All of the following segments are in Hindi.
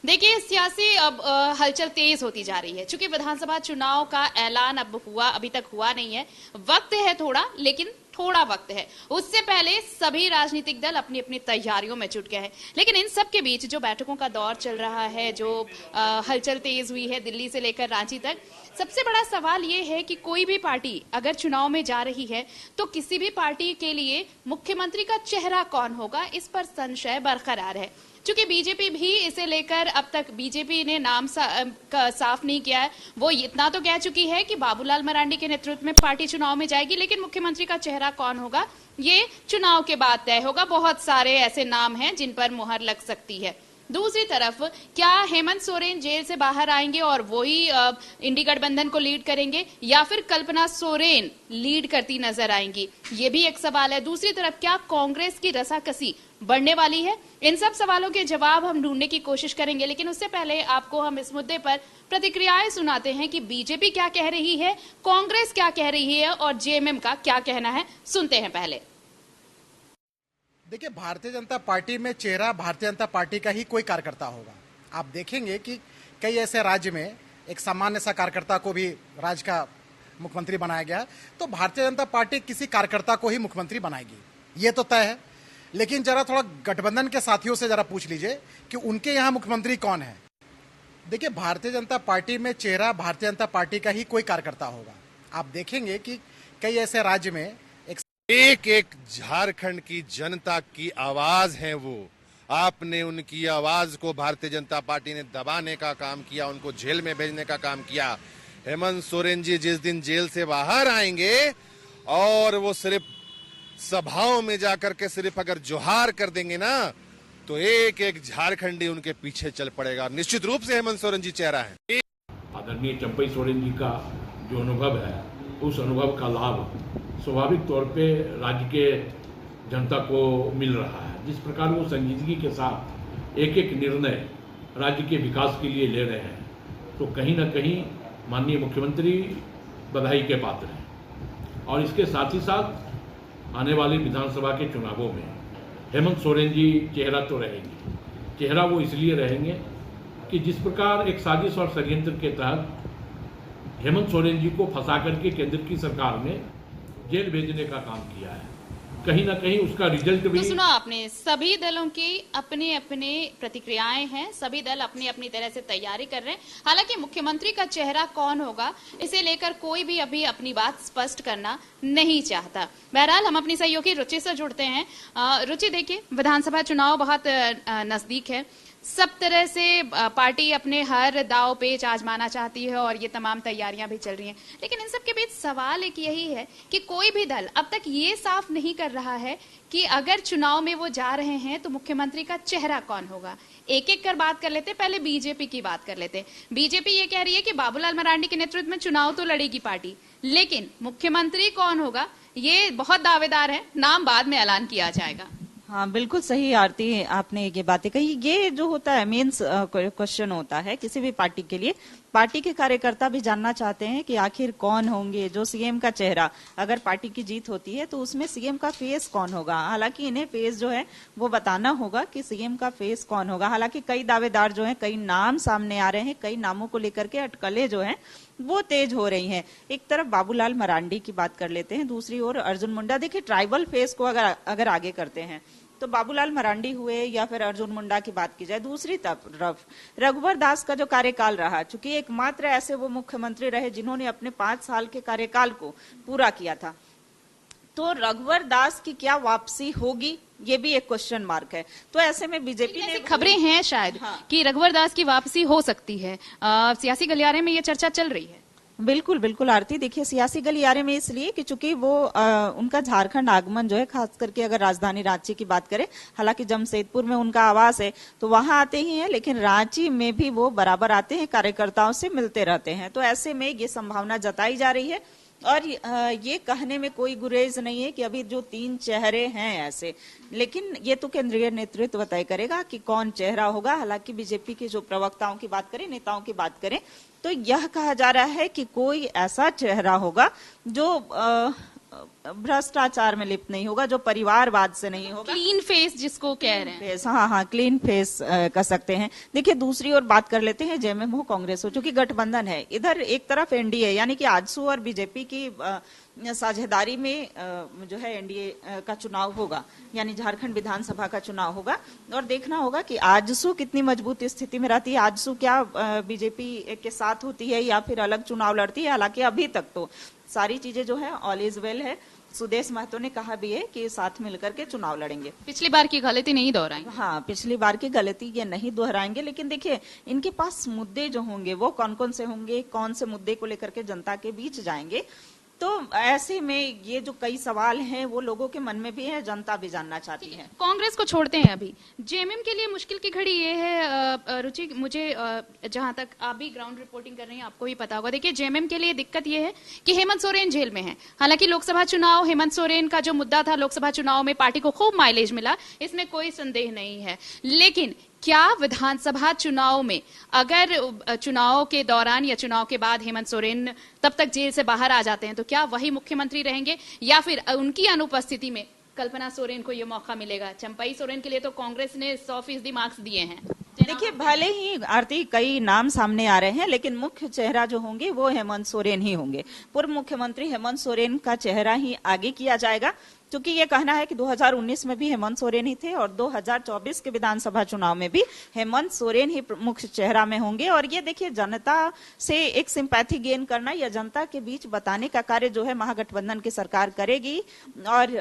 देखिए, सियासी अब हलचल तेज होती जा रही है। चूंकि विधानसभा चुनाव का ऐलान अभी तक हुआ नहीं है, वक्त है थोड़ा, लेकिन थोड़ा वक्त है। उससे पहले सभी राजनीतिक दल अपनी अपनी तैयारियों में जुट गए हैं। लेकिन इन सब के बीच जो बैठकों का दौर चल रहा है, जो हलचल तेज हुई है दिल्ली से लेकर रांची तक, सबसे बड़ा सवाल ये है कि कोई भी पार्टी अगर चुनाव में जा रही है तो किसी भी पार्टी के लिए मुख्यमंत्री का चेहरा कौन होगा, इस पर संशय बरकरार है। चूंकि बीजेपी भी इसे लेकर अब तक बीजेपी ने नाम साफ नहीं किया है। वो इतना तो कह चुकी है कि बाबूलाल मरांडी के नेतृत्व में पार्टी चुनाव में जाएगी, लेकिन मुख्यमंत्री का चेहरा कौन होगा ये चुनाव के बाद तय होगा। बहुत सारे ऐसे नाम हैं जिन पर मुहर लग सकती है। दूसरी तरफ क्या हेमंत सोरेन जेल से बाहर आएंगे और वही इंडी गठबंधन को लीड करेंगे, या फिर कल्पना सोरेन लीड करती नजर आएंगी, ये भी एक सवाल है। दूसरी तरफ क्या कांग्रेस की रसाकसी बढ़ने वाली है? इन सब सवालों के जवाब हम ढूंढने की कोशिश करेंगे, लेकिन उससे पहले आपको हम इस मुद्दे पर प्रतिक्रियाएं सुनाते हैं कि बीजेपी क्या कह रही है, कांग्रेस क्या कह रही है और जेएमएम का क्या कहना है। सुनते हैं पहले। देखिए, भारतीय जनता पार्टी में चेहरा भारतीय जनता पार्टी का ही कोई कार्यकर्ता होगा। आप देखेंगे कि कई ऐसे राज्य में एक सामान्य सा कार्यकर्ता को भी राज्य का मुख्यमंत्री बनाया गया, तो भारतीय जनता पार्टी किसी कार्यकर्ता को ही मुख्यमंत्री बनाएगी, ये तो तय है। लेकिन जरा थोड़ा गठबंधन के साथियों से जरा पूछ लीजिए कि उनके यहाँ मुख्यमंत्री कौन है। देखिए, भारतीय जनता पार्टी में चेहरा भारतीय जनता पार्टी का ही कोई कार्यकर्ता होगा। आप देखेंगे कि कई ऐसे राज्य में एक एक झारखंड की जनता की आवाज है वो। आपने उनकी आवाज को भारतीय जनता पार्टी ने दबाने का काम किया, उनको जेल में भेजने का काम किया। हेमंत सोरेन जी जिस दिन जेल से बाहर आएंगे और वो सिर्फ सभाओं में जाकर के सिर्फ अगर जोहार कर देंगे ना, तो एक एक झारखंडी उनके पीछे चल पड़ेगा। निश्चित रूप से हेमंत सोरेन जी चेहरा है। आदरणीय चंपई सोरेन जी का जो अनुभव है, उस अनुभव का लाभ स्वाभाविक तौर पे राज्य के जनता को मिल रहा है। जिस प्रकार वो संजीदगी के साथ एक एक निर्णय राज्य के विकास के लिए ले रहे हैं, तो कहीं ना कहीं माननीय मुख्यमंत्री बधाई के पात्र हैं। और इसके साथ ही साथ आने वाले विधानसभा के चुनावों में हेमंत सोरेन जी चेहरा तो रहेंगे। चेहरा वो इसलिए रहेंगे कि जिस प्रकार एक साजिश और षड्यंत्र के तहत हेमंत सोरेन जी को फंसा करके केंद्र की सरकार ने जेल भेजने का काम किया है, कहीं ना कहीं उसका रिजल्ट भी। तो सुना आपने, सभी दलों की अपने अपने प्रतिक्रियाएं हैं, सभी दल अपनी अपनी तरह से तैयारी कर रहे हैं। हालांकि मुख्यमंत्री का चेहरा कौन होगा इसे लेकर कोई भी अभी अपनी बात स्पष्ट करना नहीं चाहता। बहरहाल हम अपनी सहयोगी रुचि से जुड़ते हैं। रुचि, देखिए, विधानसभा चुनाव बहुत नजदीक है। सब तरह से पार्टी अपने हर दाव पेच आजमाना चाहती है और ये तमाम तैयारियां भी चल रही हैं। लेकिन इन सब के बीच सवाल एक यही है कि कोई भी दल अब तक ये साफ नहीं कर रहा है कि अगर चुनाव में वो जा रहे हैं तो मुख्यमंत्री का चेहरा कौन होगा। एक एक कर बात कर लेते, पहले बीजेपी की बात कर लेते। बीजेपी ये कह रही है कि बाबूलाल मरांडी के नेतृत्व में चुनाव तो लड़ेगी पार्टी, लेकिन मुख्यमंत्री कौन होगा ये बहुत दावेदार है, नाम बाद में ऐलान किया जाएगा। हाँ, बिल्कुल सही आरती, आपने ये बातें कही। ये जो होता है मेंस क्वेश्चन होता है किसी भी पार्टी के लिए। पार्टी के कार्यकर्ता भी जानना चाहते हैं कि आखिर कौन होंगे जो सीएम का चेहरा, अगर पार्टी की जीत होती है तो उसमें सीएम का फेस कौन होगा। हालांकि इन्हें फेस जो है वो बताना होगा कि सीएम का फेस कौन होगा। हालांकि कई दावेदार जो हैं, कई नाम सामने आ रहे हैं, कई नामों को लेकर के अटकलें जो हैं वो तेज हो रही हैं। एक तरफ बाबूलाल मरांडी की बात कर लेते हैं, दूसरी ओर अर्जुन मुंडा। देखिए, ट्राइबल फेस को अगर आगे करते हैं तो बाबूलाल मरांडी हुए या फिर अर्जुन मुंडा की बात की जाए। दूसरी तरफ रघुवर दास का जो कार्यकाल रहा, चूंकि एकमात्र ऐसे वो मुख्यमंत्री रहे जिन्होंने अपने 5 साल के कार्यकाल को पूरा किया था, तो रघुवर दास की क्या वापसी होगी ये भी एक क्वेश्चन मार्क है। तो ऐसे में बीजेपी ने खबरें हैं शायद कि रघुवर दास की वापसी हो सकती है। सियासी गलियारे में ये चर्चा चल रही है। बिल्कुल बिल्कुल आरती, देखिए, सियासी गलियारे में इसलिए कि चूंकि वो उनका झारखंड आगमन जो है, खास करके अगर राजधानी रांची की बात करें, हालांकि जमशेदपुर में उनका आवास है तो वहां आते ही हैं, लेकिन रांची में भी वो बराबर आते हैं, कार्यकर्ताओं से मिलते रहते हैं। तो ऐसे में ये संभावना जताई जा रही है और ये कहने में कोई गुरेज नहीं है कि अभी जो 3 चेहरे हैं ऐसे, लेकिन ये तो केंद्रीय नेतृत्व तय करेगा कि कौन चेहरा होगा। हालांकि बीजेपी के जो प्रवक्ताओं की बात करें, नेताओं की बात करें, तो यह कहा जा रहा है कि कोई ऐसा चेहरा होगा जो भ्रष्टाचार में लिप्त नहीं होगा, जो परिवारवाद से नहीं होगा। क्लीन फेस जिसको कह रहे हैं। फेस, हाँ, क्लीन फेस कर सकते हैं। देखिए, दूसरी ओर बात कर लेते हैं जेएमएम हो, कांग्रेस हो, चूंकि गठबंधन है। इधर एक तरफ एनडीए यानी कि आजसू और बीजेपी की साझेदारी में जो है एनडीए का चुनाव होगा, यानी झारखंड विधानसभा का चुनाव होगा। और देखना होगा कि आजसू कितनी मजबूत स्थिति में रहती है। आजसू क्या बीजेपी के साथ होती है या फिर अलग चुनाव लड़ती है। हालांकि अभी तक तो सारी चीजें जो है ऑल इज वेल है। सुदेश महतो ने कहा भी है कि साथ मिलकर के चुनाव लड़ेंगे, पिछली बार की गलती नहीं दोहराएंगे। हाँ, पिछली बार की गलती ये नहीं दोहराएंगे। लेकिन देखिए, इनके पास मुद्दे जो होंगे वो कौन कौन से होंगे, कौन से मुद्दे को लेकर के जनता के बीच जाएंगे, तो ऐसे में ये जो कई सवाल हैं वो लोगों के मन में भी है, जनता भी जानना चाहती है। कांग्रेस को छोड़ते हैं अभी, जेएमएम के लिए मुश्किल की घड़ी ये है रुचि, मुझे जहां तक आप भी ग्राउंड रिपोर्टिंग कर रही हैं आपको भी पता होगा। देखिए, जेएमएम के लिए दिक्कत ये है कि हेमंत सोरेन जेल में है। हालांकि लोकसभा चुनाव, हेमंत सोरेन का जो मुद्दा था लोकसभा चुनाव में, पार्टी को खूब माइलेज मिला, इसमें कोई संदेह नहीं है। लेकिन क्या विधानसभा चुनाव में, अगर चुनाव के दौरान या चुनाव के बाद हेमंत सोरेन तब तक जेल से बाहर आ जाते हैं, तो क्या वही मुख्यमंत्री रहेंगे या फिर उनकी अनुपस्थिति में कल्पना सोरेन को यह मौका मिलेगा? चंपई सोरेन के लिए तो कांग्रेस ने 100% मार्क्स दिए हैं। देखिए, भले ही आरती कई नाम सामने आ रहे हैं, लेकिन मुख्य चेहरा जो होंगे वो हेमंत सोरेन ही होंगे। पूर्व मुख्यमंत्री हेमंत सोरेन का चेहरा ही आगे किया जाएगा, क्योंकि ये कहना है कि 2019 में भी हेमंत सोरेन ही थे और 2024 के विधानसभा चुनाव में भी हेमंत सोरेन ही मुख्य चेहरा में होंगे। और ये देखिए, जनता से एक सिंपैथी गेन करना या जनता के बीच बताने का कार्य जो है महागठबंधन की सरकार करेगी। और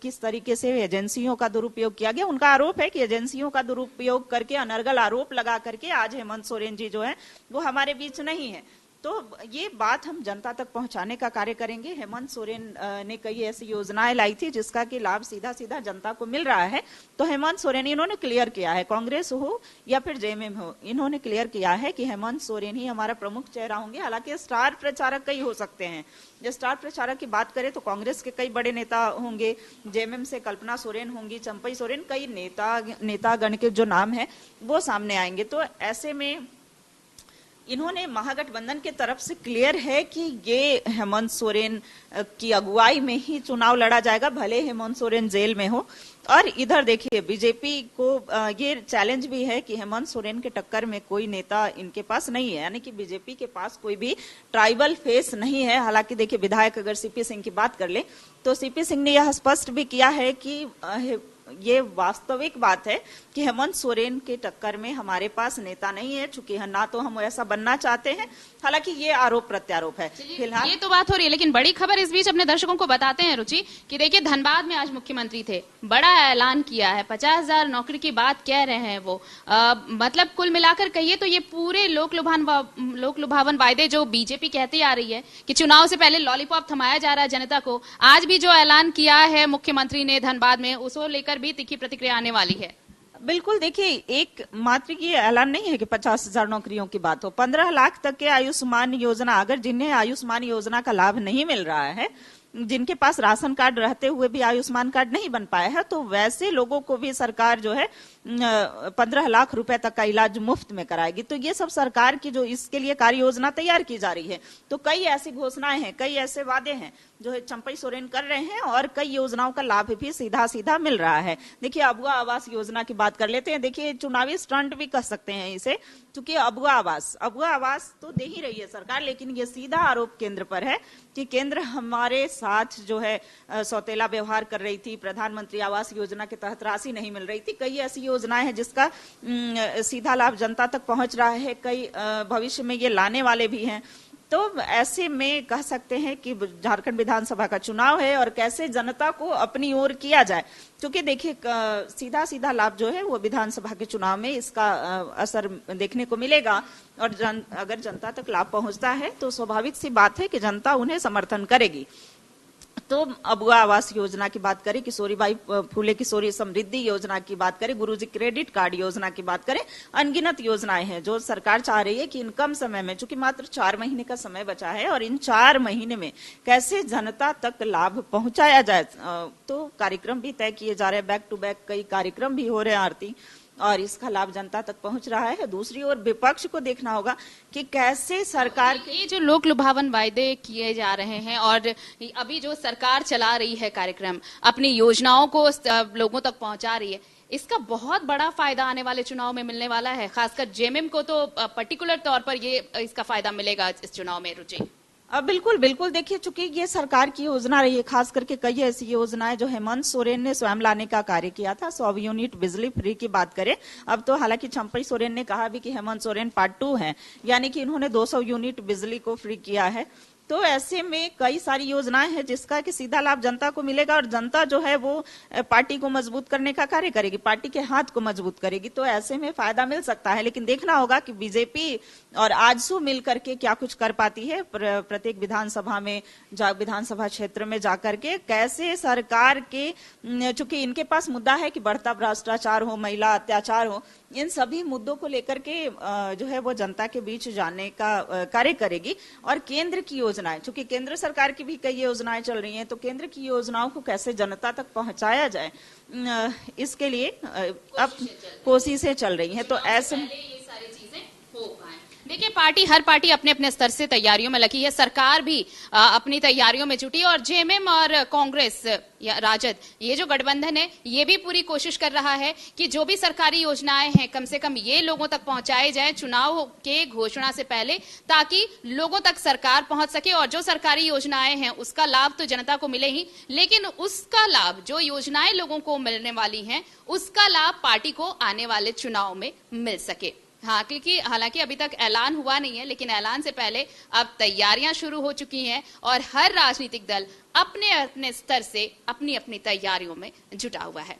किस तरीके से एजेंसियों का दुरुपयोग किया गया, उनका आरोप है कि एजेंसियों का दुरुपयोग करके, अनर्गल आरोप लगा करके आज हेमंत सोरेन जी जो है वो हमारे बीच नहीं है। तो ये बात हम जनता तक पहुंचाने का कार्य करेंगे। हेमंत सोरेन ने कई ऐसी योजनाएं लाई थी जिसका कि लाभ सीधा सीधा जनता को मिल रहा है। तो हेमंत सोरेन, इन्होंने क्लियर किया है, कांग्रेस हो या फिर जेएमएम हो, इन्होंने क्लियर किया है कि हेमंत सोरेन ही हमारा प्रमुख चेहरा होंगे। हालांकि स्टार प्रचारक कई हो सकते हैं। जब स्टार प्रचारक की बात करें तो कांग्रेस के कई बड़े नेता होंगे, जेएमएम से कल्पना सोरेन होंगी, चंपई सोरेन, कई नेतागण के जो नाम है वो सामने आएंगे। तो ऐसे में इन्होंने महागठबंधन के तरफ से क्लियर है कि ये हेमंत सोरेन की अगुवाई में ही चुनाव लड़ा जाएगा, भले हेमंत सोरेन जेल में हो। और इधर देखिए, बीजेपी को ये चैलेंज भी है कि हेमंत सोरेन के टक्कर में कोई नेता इनके पास नहीं है, यानी कि बीजेपी के पास कोई भी ट्राइबल फेस नहीं है। हालांकि देखिए, विधायक अगर सीपी सिंह की बात कर ले तो सीपी सिंह ने यह स्पष्ट भी किया है कि ये वास्तविक बात है कि हेमंत सोरेन के टक्कर में हमारे पास नेता नहीं है, चूंकि ना तो हम ऐसा बनना चाहते हैं। हालांकि ये आरोप प्रत्यारोप है फिलहाल। ये तो बात हो रही है, लेकिन बड़ी खबर इस बीच अपने दर्शकों को बताते हैं रुचि, कि देखिए धनबाद में आज मुख्यमंत्री थे, बड़ा ऐलान किया है, 50,000 नौकरी की बात कह रहे हैं वो। मतलब कुल मिलाकर कहिए तो ये पूरे लोक लुभावन वायदे जो बीजेपी कहती आ रही है कि चुनाव से पहले लॉलीपॉप थमाया जा रहा है जनता को, आज भी जो ऐलान किया है मुख्यमंत्री ने धनबाद में, उसको लेकर भी तीखी प्रतिक्रिया आने वाली है। बिल्कुल, देखिए, एक मात्र ये ऐलान नहीं है कि 50,000 नौकरियों की बात हो। 15 लाख तक के आयुष्मान योजना, अगर जिन्हें आयुष्मान योजना का लाभ नहीं मिल रहा है, जिनके पास राशन कार्ड रहते हुए भी आयुष्मान कार्ड नहीं बन पाया है, तो वैसे लोगों को भी सरकार जो है 15 लाख रुपए तक का इलाज मुफ्त में कराएगी। तो ये सब सरकार की जो इसके लिए कार्य योजना तैयार की जा रही है। तो कई ऐसी घोषणाएं हैं, कई ऐसे वादे हैं जो चंपई सोरेन कर रहे हैं और कई योजनाओं का लाभ भी सीधा सीधा मिल रहा है। देखिए, अबुआ आवास योजना की बात कर लेते हैं। देखिए, चुनावी स्टंट भी कह सकते हैं इसे, क्योंकि अबुआ आवास तो दे ही रही है सरकार, लेकिन ये सीधा आरोप केंद्र पर है कि केंद्र हमारे साथ जो है सौतेला व्यवहार कर रही थी। प्रधानमंत्री आवास योजना के तहत राशि नहीं मिल रही थी। कई ऐसी योजनाएं हैं जिसका सीधा लाभ जनता तक पहुंच रहा है, कई भविष्य में ये लाने वाले भी हैं। तो ऐसे में कह सकते हैं कि झारखंड विधानसभा का चुनाव है और कैसे जनता को अपनी ओर किया जाए, क्योंकि देखिए सीधा सीधा लाभ जो है वो विधानसभा के चुनाव में इसका असर देखने को मिलेगा। और अगर जनता तक लाभ पहुंचता है तो स्वाभाविक सी बात है कि जनता उन्हें समर्थन करेगी। तो अबुआ आवास योजना की बात करें, किशोरीबाई फूले किशोरी समृद्धि योजना की बात करें, गुरुजी क्रेडिट कार्ड योजना की बात करें, अनगिनत योजनाएं हैं जो सरकार चाह रही है कि इन कम समय में, चूंकि मात्र 4 महीने का समय बचा है, और इन 4 महीने में कैसे जनता तक लाभ पहुंचाया जाए। तो कार्यक्रम भी तय किए जा रहे हैं, बैक टू बैक कई कार्यक्रम भी हो रहे हैं आरती। और इसका लाभ जनता तक पहुंच रहा है। दूसरी ओर विपक्ष को देखना होगा कि कैसे सरकार ये जो लोक लुभावन वायदे किए जा रहे हैं और अभी जो सरकार चला रही है कार्यक्रम, अपनी योजनाओं को लोगों तक पहुंचा रही है, इसका बहुत बड़ा फायदा आने वाले चुनाव में मिलने वाला है। खासकर जेएमएम को तो पर्टिकुलर तौर पर ये इसका फायदा मिलेगा इस चुनाव में। रुचि बिल्कुल बिल्कुल, देखिए चूंकि ये सरकार की योजना रही है, खास करके कई ऐसी योजनाएं जो हेमंत सोरेन ने स्वयं लाने का कार्य किया था। 100 यूनिट बिजली फ्री की बात करें, अब तो हालांकि चंपई सोरेन ने कहा भी कि हेमंत सोरेन पार्ट 2 है, यानी कि इन्होंने 200 यूनिट बिजली को फ्री किया है। तो ऐसे में कई सारी योजनाएं हैं जिसका कि सीधा लाभ जनता को मिलेगा और जनता जो है वो पार्टी को मजबूत करने का कार्य करेगी, पार्टी के हाथ को मजबूत करेगी। तो ऐसे में फायदा मिल सकता है, लेकिन देखना होगा कि बीजेपी और आजसू मिल करके क्या कुछ कर पाती है प्रत्येक विधानसभा में, विधानसभा क्षेत्र में जाकर के कैसे सरकार के, चूंकि इनके पास मुद्दा है कि बढ़ता भ्रष्टाचार हो, महिला अत्याचार हो, इन सभी मुद्दों को लेकर के जो है वो जनता के बीच जाने का कार्य करेगी। और केंद्र की योजनाएं, चूंकि केंद्र सरकार की भी कई योजनाएं चल रही हैं, तो केंद्र की योजनाओं को कैसे जनता तक पहुंचाया जाए, इसके लिए अब कोशिशें चल रही हैं। तो ऐसे ये सारी चीजें हो पाए। देखिए, हर पार्टी अपने अपने स्तर से तैयारियों में लगी है। सरकार भी अपनी तैयारियों में जुटी और जेएमएम और कांग्रेस या राजद, ये जो गठबंधन है, ये भी पूरी कोशिश कर रहा है कि जो भी सरकारी योजनाएं हैं कम से कम ये लोगों तक पहुंचाए जाए चुनाव के घोषणा से पहले, ताकि लोगों तक सरकार पहुंच सके और जो सरकारी योजनाएं हैं उसका लाभ तो जनता को मिले ही, लेकिन उसका लाभ, जो योजनाएं लोगों को मिलने वाली हैं, उसका लाभ पार्टी को आने वाले चुनाव में मिल सके। हाँ, क्योंकि हालांकि अभी तक ऐलान हुआ नहीं है, लेकिन ऐलान से पहले अब तैयारियां शुरू हो चुकी हैं और हर राजनीतिक दल अपने अपने स्तर से अपनी अपनी तैयारियों में जुटा हुआ है।